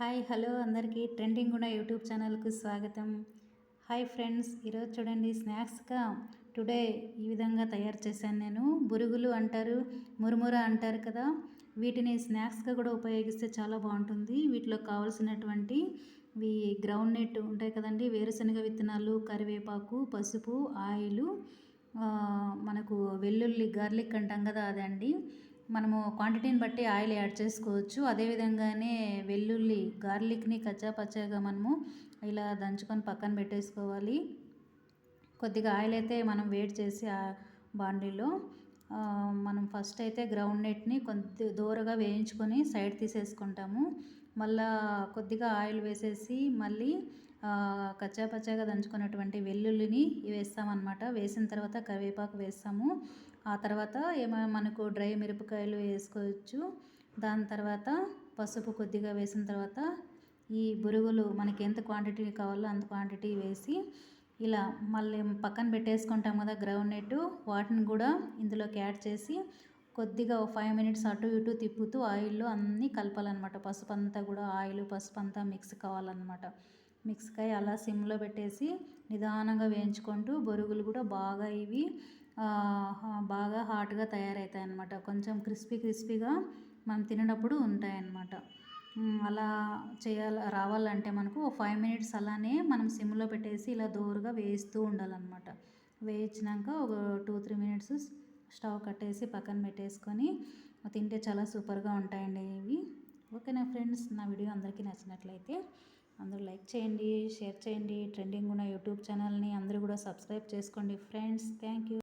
Hi hello అందరికీ trending ఉన్న YouTube ఛానల్కు స్వాగతం. హాయ్ ఫ్రెండ్స్, ఈరోజు చూడండి స్నాక్స్గా టుడే ఈ విధంగా తయారు చేశాను నేను. బురుగులు అంటారు, మురుముర అంటారు కదా, వీటిని స్నాక్స్గా కూడా ఉపయోగిస్తే చాలా బాగుంటుంది. వీటిలో కావాల్సినటువంటి గ్రౌండ్ నట్ ఉంటాయి కదండి, వేరుశనగ విత్తనాలు, కరివేపాకు, పసుపు, ఆయిలు, మనకు వెల్లుల్లి గార్లిక్ అంటాం కదా అదండి. మనము క్వాంటిటీని బట్టి ఆయిల్ యాడ్ చేసుకోవచ్చు. అదేవిధంగానే వెల్లుల్లి గార్లిక్ని కచ్చా పచ్చాగా మనము ఇలా దంచుకొని పక్కన పెట్టేసుకోవాలి. కొద్దిగా ఆయిల్ అయితే మనం వేడి చేసి ఆ బాండీలో మనం ఫస్ట్ అయితే గ్రౌండ్ నట్ని కొద్ది దూరగా వేయించుకొని సైడ్ తీసేసుకుంటాము. మళ్ళా కొద్దిగా ఆయిల్ వేసేసి మళ్ళీ కచ్చా పచ్చాగా దంచుకున్నటువంటి వెల్లుల్లిని వేస్తామన్నమాట. వేసిన తర్వాత కరివేపాకు వేస్తాము. ఆ తర్వాత మనకు డ్రై మిరపకాయలు వేసుకోవచ్చు. దాని తర్వాత పసుపు కొద్దిగా వేసిన తర్వాత ఈ బురుగులు మనకి ఎంత క్వాంటిటీ కావాలో అంత క్వాంటిటీ వేసి ఇలా మళ్ళీ పక్కన పెట్టేసుకుంటాం కదా గ్రౌండ్ నట్, వాటిని కూడా ఇందులోకి యాడ్ చేసి కొద్దిగా 5 మినిట్స్ అటు ఇటు తిప్పుతూ ఆయిల్లో అన్నీ కలపాలన్నమాట. పసుపు అంతా కూడా ఆయిల్ పసుపు అంతా మిక్స్ కావాలన్నమాట. మిక్స్ అయ్యి అలా సిమ్లో పెట్టేసి నిదానంగా వేయించుకుంటూ బొరుగులు కూడా బాగా ఇవి బాగా హాట్గా తయారవుతాయి అన్నమాట. కొంచెం క్రిస్పీగా మనం తినేటప్పుడు ఉంటాయన్నమాట. అలా రావాలంటే మనకు 5 మినిట్స్ అలానే మనం సిమ్లో పెట్టేసి ఇలా దోరగా వేస్తూ ఉండాలన్నమాట. వేయించినాక ఒక 2-3 మినిట్స్ స్టవ్ కట్టేసి పక్కన పెట్టేసుకొని తింటే చాలా సూపర్గా ఉంటాయండి ఇవి. ఓకేనా ఫ్రెండ్స్, నా వీడియో అందరికీ నచ్చినట్లయితే అందరూ లైక్ చేయండి, షేర్ చేయండి. ట్రెండింగ్ ఉన్న యూట్యూబ్ ఛానల్ని అందరూ కూడా సబ్స్క్రైబ్ చేసుకోండి ఫ్రెండ్స్. Thank you.